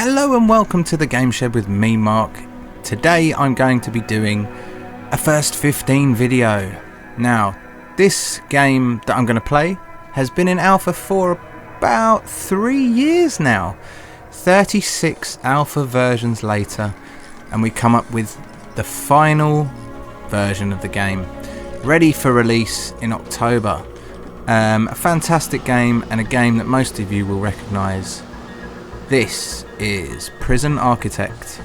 Hello and welcome to the Game Shed with me, Mark. Today I'm going to be doing a first 15 video. Now, this game that I'm going to play has been in alpha for about 3 years now. 36 alpha versions later, and we come up with the final version of the game, ready for release in October. A fantastic game, and a game that most of you will recognise. This is Prison Architect.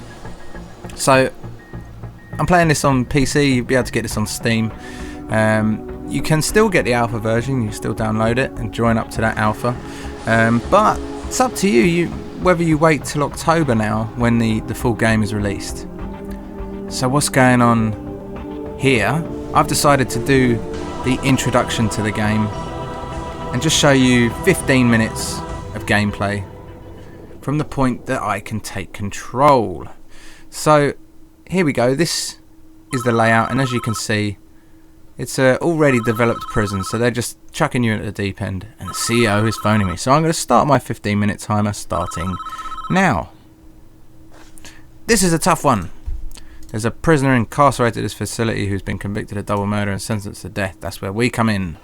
So I'm playing this on PC. You'll be able to get this on Steam. You can still get the alpha version. You can still download it and join up to that alpha. But it's up to you, whether you wait till October now when the full game is released. So what's going on here? I've decided to do the introduction to the game and just show you 15 minutes of gameplay from the point that I can take control. So here we go. This is the layout, and as you can see, it's a already developed prison, so they're just chucking you into the deep end, and the CEO is phoning me. So I'm going to start my 15-minute timer starting now. This is a tough one. There's a prisoner incarcerated at this facility who's been convicted of double murder and sentenced to death. That's where we come in.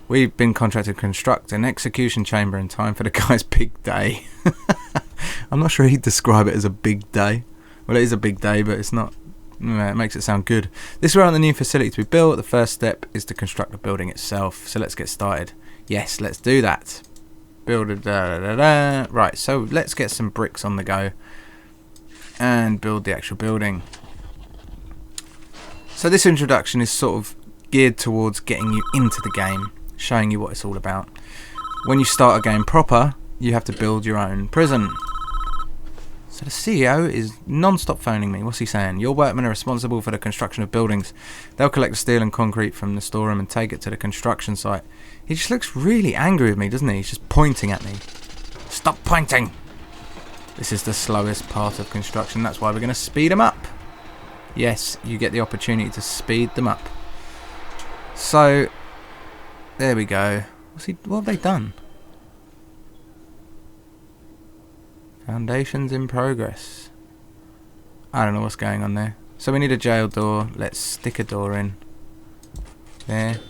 We've been contracted to construct an execution chamber in time for the guy's big day. I'm not sure he'd describe it as a big day. Well, it is a big day, but it's not. It makes it sound good. This is where the new facility to be built. The first step is to construct the building itself. So let's get started. Yes, let's do that. Build a Right, so let's get some bricks on the go and build the actual building. So this introduction is sort of geared towards getting you into the game, showing you what it's all about. When you start a game proper, you have to build your own prison. So the CEO is non-stop phoning me. What's he saying? Your workmen are responsible for the construction of buildings. They'll collect the steel and concrete from the storeroom and take it to the construction site. He just looks really angry with me, doesn't he? He's just pointing at me. Stop pointing! This is the slowest part of construction. That's why we're going to speed them up. Yes, you get the opportunity to speed them up. So, there we go. What have they done? Foundations in progress. I don't know what's going on there. So we need a jail door. Let's stick a door in. There.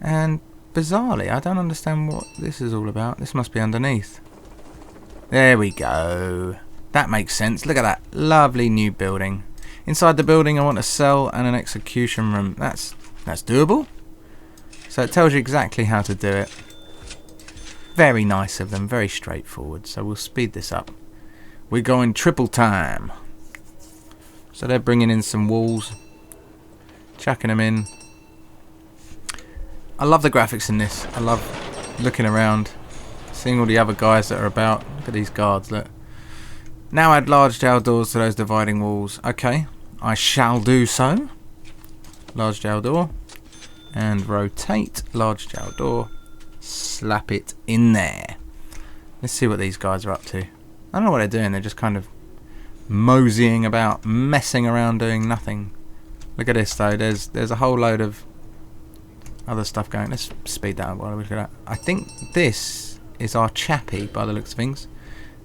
And bizarrely, I don't understand what this is all about. This must be underneath. There we go. That makes sense. Look at that. Lovely new building. Inside the building I want a cell and an execution room. That's doable. So it tells you exactly how to do it. Very nice of them, very straightforward. So we'll speed this up. We're going triple time. So they're bringing in some walls, chucking them in. I love the graphics in this. I love looking around, seeing all the other guys that are about. Look at these guards, look. Now add large jail doors to those dividing walls. Okay, I shall do so. Large jail door. And rotate large jail door. Slap it in there. Let's see what these guys are up to. I don't know what they're doing. They're just kind of moseying about, messing around, doing nothing. Look at this though. There's a whole load of other stuff going. Let's speed that up while we look at that. I think this is our chappie by the looks of things.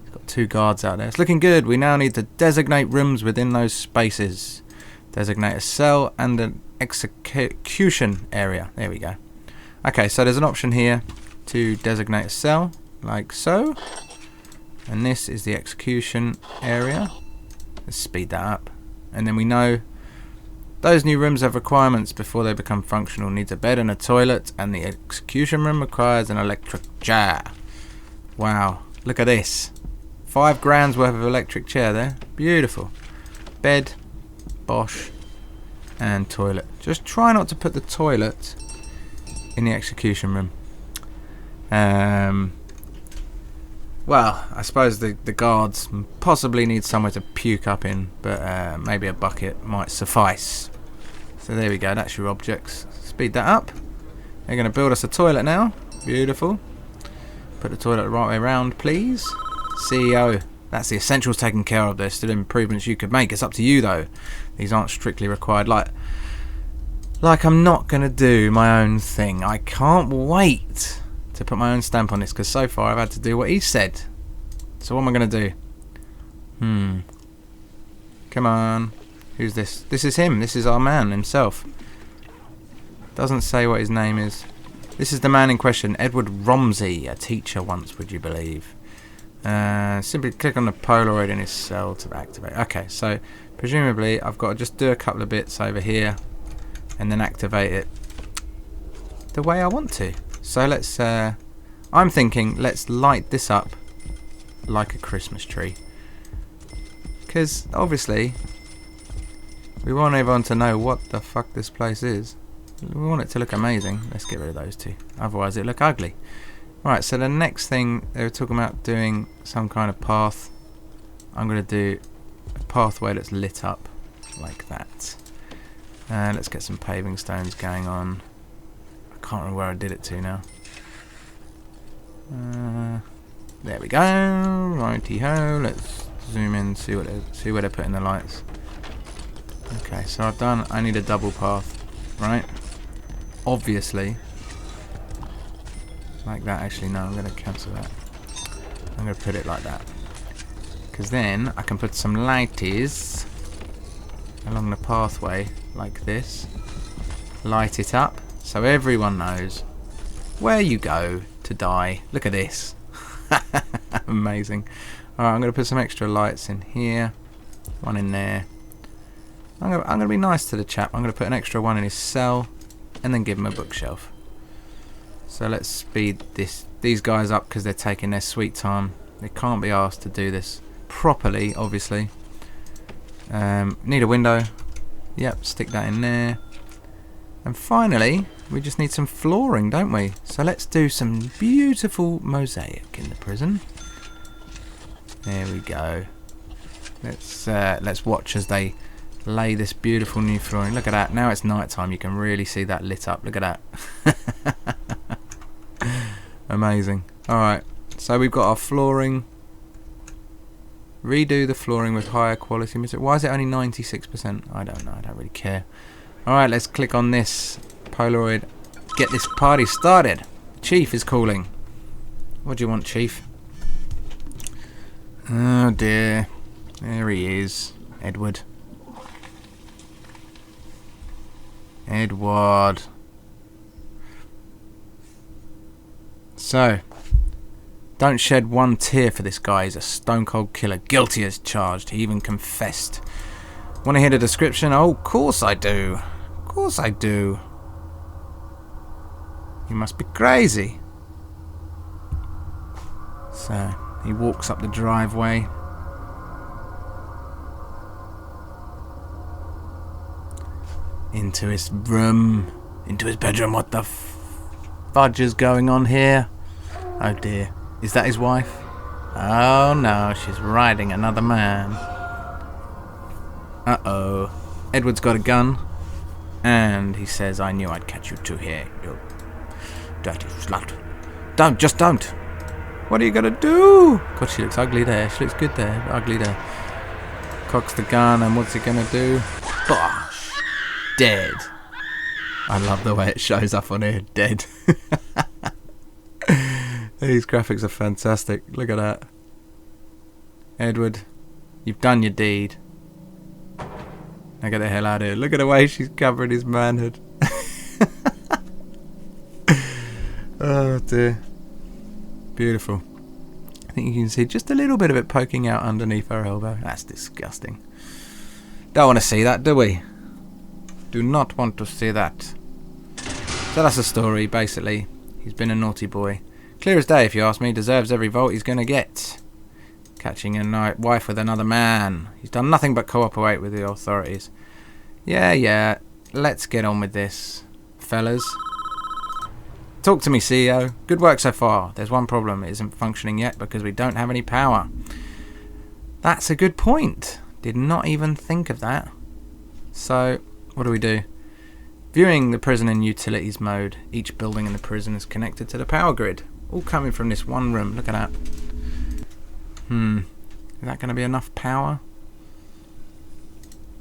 He's got 2 guards out there. It's looking good. We now need to designate rooms within those spaces. Designate a cell and an execution area. There we go. Okay, so there's an option here to designate a cell, like so. And this is the execution area. Let's speed that up. And then we know those new rooms have requirements before they become functional. Needs a bed and a toilet, and the execution room requires an electric chair. Wow, look at this. 5 grand's worth of electric chair there. Beautiful. Bed, bosh, and toilet. Just try not to put the toilet in the execution room. Well, I suppose the guards possibly need somewhere to puke up in, but maybe a bucket might suffice. So there we go, that's your objects. Speed that up. They're going to build us a toilet now. Beautiful. Put the toilet the right way around, please. CEO, that's the essentials taken care of. There's still improvements you could make. It's up to you though. These aren't strictly required. Like I'm not going to do my own thing. I can't wait to put my own stamp on this, because so far I've had to do what he said. So what am I going to do? Come on. Who's this? This is him. This is our man himself. Doesn't say what his name is. This is the man in question, Edward Romsey, a teacher once, would you believe. Simply click on the Polaroid in his cell to activate. Okay, so presumably I've got to just do a couple of bits over here and then activate it the way I want to. So let's, I'm thinking let's light this up like a Christmas tree. Because obviously we want everyone to know what the fuck this place is. We want it to look amazing. Let's get rid of those two. Otherwise it'll look ugly. Right, so the next thing, they were talking about doing some kind of path. I'm going to do a pathway that's lit up like that. Let's get some paving stones going on. I can't remember where I did it to now. There we go. Righty-ho. Let's zoom in, see where they're putting the lights. Okay, so I've done, I need a double path, right? Obviously. Like that, actually, no, I'm going to cancel that. I'm going to put it like that. Because then I can put some lighties along the pathway like this. Light it up so everyone knows where you go to die. Look at this. Amazing. Alright, I'm going to put some extra lights in here. One in there. I'm going to be nice to the chap. I'm going to put an extra one in his cell and then give him a bookshelf. So let's speed these guys up because they're taking their sweet time. They can't be asked to do this properly, obviously. Need a window. Yep, stick that in there. And finally, we just need some flooring, don't we? So let's do some beautiful mosaic in the prison. There we go. Let's watch as they lay this beautiful new flooring. Look at that. Now it's night time. You can really see that lit up. Look at that. Amazing. Alright, so we've got our flooring. Redo the flooring with higher quality material. Why is it only 96%? I don't know, I don't really care. Alright, let's click on this Polaroid. Get this party started. Chief is calling. What do you want, Chief? Oh dear. There he is. Edward. Edward. So, don't shed one tear for this guy. He's a stone cold killer, guilty as charged. He even confessed. Want to hear the description? Oh, of course I do. Of course I do. You must be crazy. So, he walks up the driveway. Into his room. Into his bedroom. What the fudge is going on here? Oh dear. Is that his wife? Oh no, she's riding another man. Uh-oh. Edward's got a gun. And he says, I knew I'd catch you two here, you dirty slut. Don't, just don't. What are you gonna do? God, she looks ugly there. She looks good there, but ugly there. Cocks the gun, and what's he gonna do? Bosh! Dead. I love the way it shows up on here. Dead. These graphics are fantastic. Look at that. Edward, you've done your deed. Now get the hell out of here. Look at the way she's covering his manhood. Oh dear. Beautiful. I think you can see just a little bit of it poking out underneath her elbow. That's disgusting. Don't want to see that, do we? Do not want to see that. So that's the story, basically. He's been a naughty boy. Clear as day, if you ask me. Deserves every vote he's going to get. Catching a wife with another man. He's done nothing but cooperate with the authorities. Yeah. Let's get on with this, fellas. Talk to me, CEO. Good work so far. There's one problem. It isn't functioning yet because we don't have any power. That's a good point. Did not even think of that. So, what do we do? Viewing the prison in utilities mode. Each building in the prison is connected to the power grid. All coming from this one room. Look at that. Is that going to be enough power?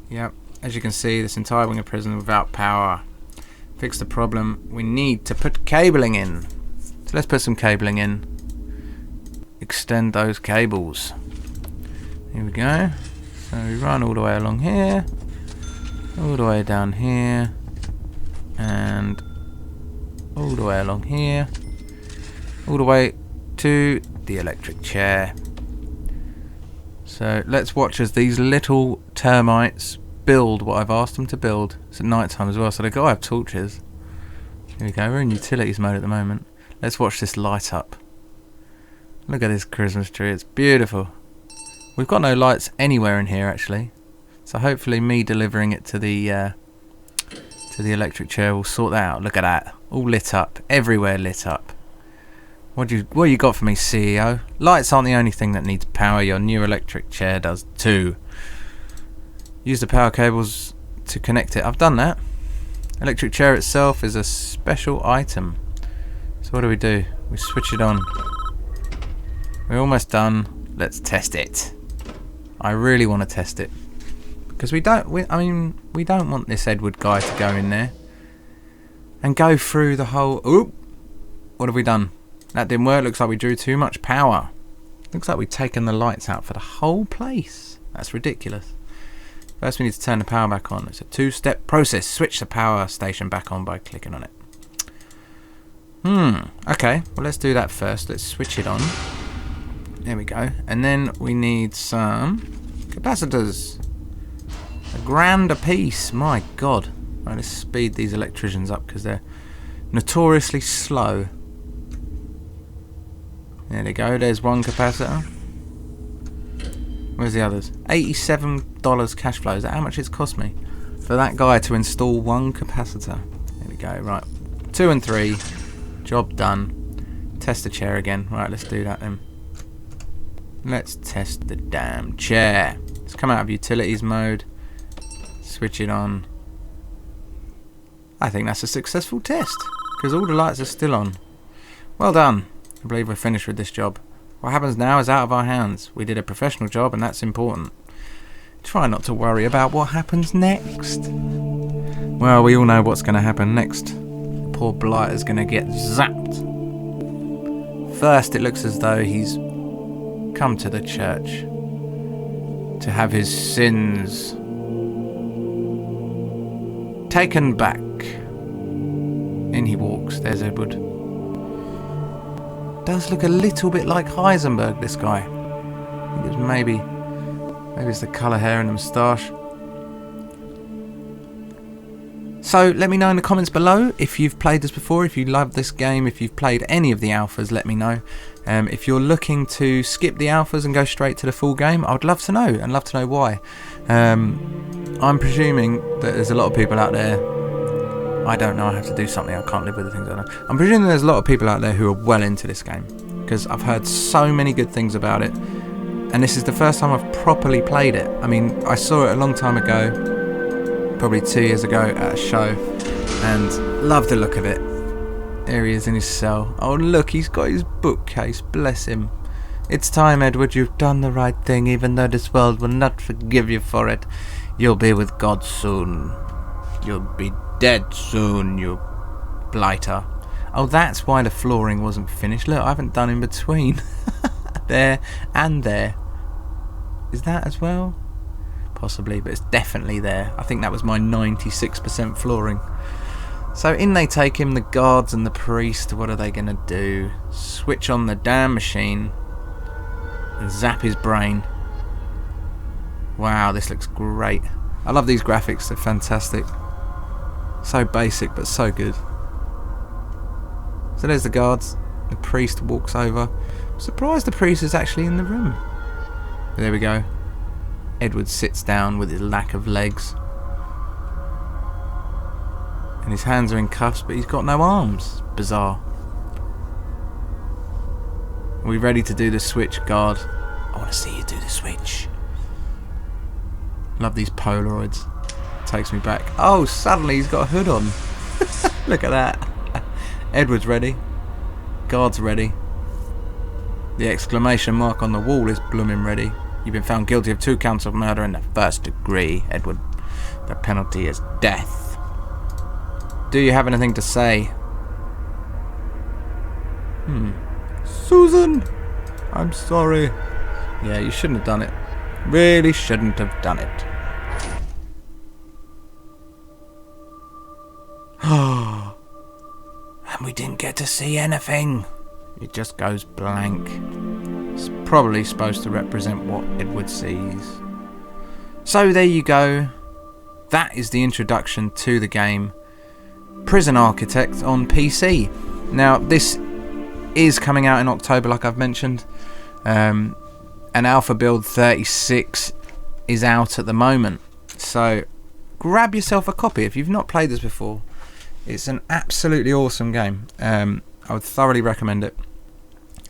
Yep. As you can see, this entire wing of prison without power. Fix the problem. We need to put cabling in. So let's put some cabling in. extend those cables. Here we go. So we run all the way along here, all the way down here, and all the way along here, all the way to the electric chair. So let's watch as these little termites build what I've asked them to build. It's at night time as well, so they've got to have torches. Here we go, we're in utilities mode at the moment. Let's watch this light up. Look at this Christmas tree, it's beautiful. We've got no lights anywhere in here actually, so hopefully me delivering it to the electric chair will sort that out. Look at that, all lit up, everywhere lit up. What you got for me, CEO? Lights aren't the only thing that needs power, your new electric chair does too. Use the power cables to connect it. I've done that. Electric chair itself is a special item. So what do? We switch it on. We're almost done. Let's test it. I really want to test it. Because we don't want this Edward guy to go in there and go through the whole... Oop! What have we done? That didn't work. Looks like we drew too much power. Looks like we've taken the lights out for the whole place. That's ridiculous. First we need to turn the power back on. It's a two-step process. Switch the power station back on by clicking on it. Okay, well let's do that first. Let's switch it on. There we go. And then we need some capacitors. £1 a piece. My God. Right, let's speed these electricians up because they're notoriously slow. There they go. There's one capacitor. Where's the others? $87 cash flow. Is that how much it's cost me for that guy to install one capacitor? There we go. Right. 2 and 3. Job done. Test the chair again. Right, let's do that then. Let's test the damn chair. Let's come out of utilities mode. Switch it on. I think that's a successful test because all the lights are still on. Well done. I believe we're finished with this job. What happens now is out of our hands. We did a professional job and that's important. Try not to worry about what happens next. Well, we all know what's going to happen next. Poor blighter's going to get zapped. First, it looks as though he's come to the church to have his sins taken back. In he walks. There's Edward. Does look a little bit like Heisenberg, this guy. I think it's maybe it's the colour hair and the moustache. So let me know in the comments below if you've played this before, if you love this game, if you've played any of the alphas, let me know. If you're looking to skip the alphas and go straight to the full game, I would love to know, and love to know why. I'm presuming that there's a lot of people out there. I don't know, I have to do something, I can't live with the things I know. I'm presuming there's a lot of people out there who are well into this game, because I've heard so many good things about it, and this is the first time I've properly played it. I mean, I saw it a long time ago, probably 2 years ago at a show, and loved the look of it. There he is in his cell. Oh look, he's got his bookcase, bless him. It's time, Edward, you've done the right thing, even though this world will not forgive you for it. You'll be with God soon. You'll be dead soon, you blighter. Oh, that's why the flooring wasn't finished. Look, I haven't done in between. There and there. Is that as well? Possibly, but it's definitely there. I think that was my 96% flooring. So in they take him, the guards and the priest. What are they going to do? Switch on the damn machine and zap his brain. Wow, this looks great. I love these graphics, they're fantastic. So basic, but so good. So there's the guards. The priest walks over. I'm surprised the priest is actually in the room. But there we go. Edward sits down with his lack of legs. And his hands are in cuffs, but he's got no arms. Bizarre. Are we ready to do the switch, guard? I want to see you do the switch. Love these Polaroids. Takes me back. Oh, suddenly he's got a hood on. Look at that. Edward's ready. Guard's ready. The exclamation mark on the wall is blooming ready. You've been found guilty of 2 counts of murder in the 1st degree, Edward. The penalty is death. Do you have anything to say? Susan! I'm sorry. Yeah, you shouldn't have done it. Really shouldn't have done it. And we didn't get to see anything. It just goes blank. It's probably supposed to represent what Edward sees. So there you go. That is the introduction to the game Prison Architect on PC. Now this is coming out in October, like I've mentioned. And Alpha Build 36 is out at the moment. So grab yourself a copy if you've not played this before. It's an absolutely awesome game. I would thoroughly recommend it.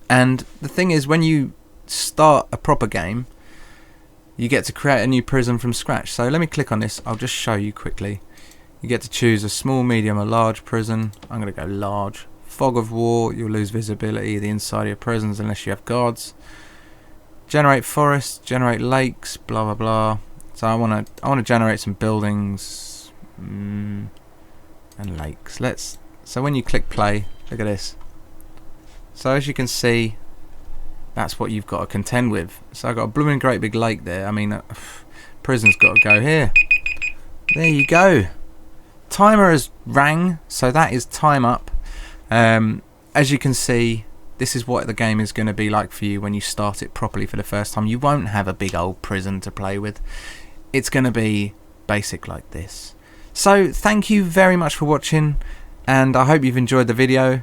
And the thing is, when you start a proper game, you get to create a new prison from scratch. So let me click on this. I'll just show you quickly. You get to choose a small, medium, or large prison. I'm going to go large. Fog of war. You'll lose visibility of the inside of your prisons unless you have guards. Generate forests. Generate lakes. Blah blah blah. So I want to generate some buildings and lakes. So when you click play, look at this. So as you can see, that's what you've got to contend with. So I've got a blooming great big lake there. I mean, prison's got to go here. There you go. Timer has rang, so that is time up. As you can see, this is what the game is going to be like for you when you start it properly for the first time. You won't have a big old prison to play with. It's going to be basic like this. So thank you very much for watching, and I hope you've enjoyed the video.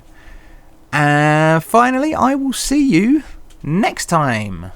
And finally, I will see you next time.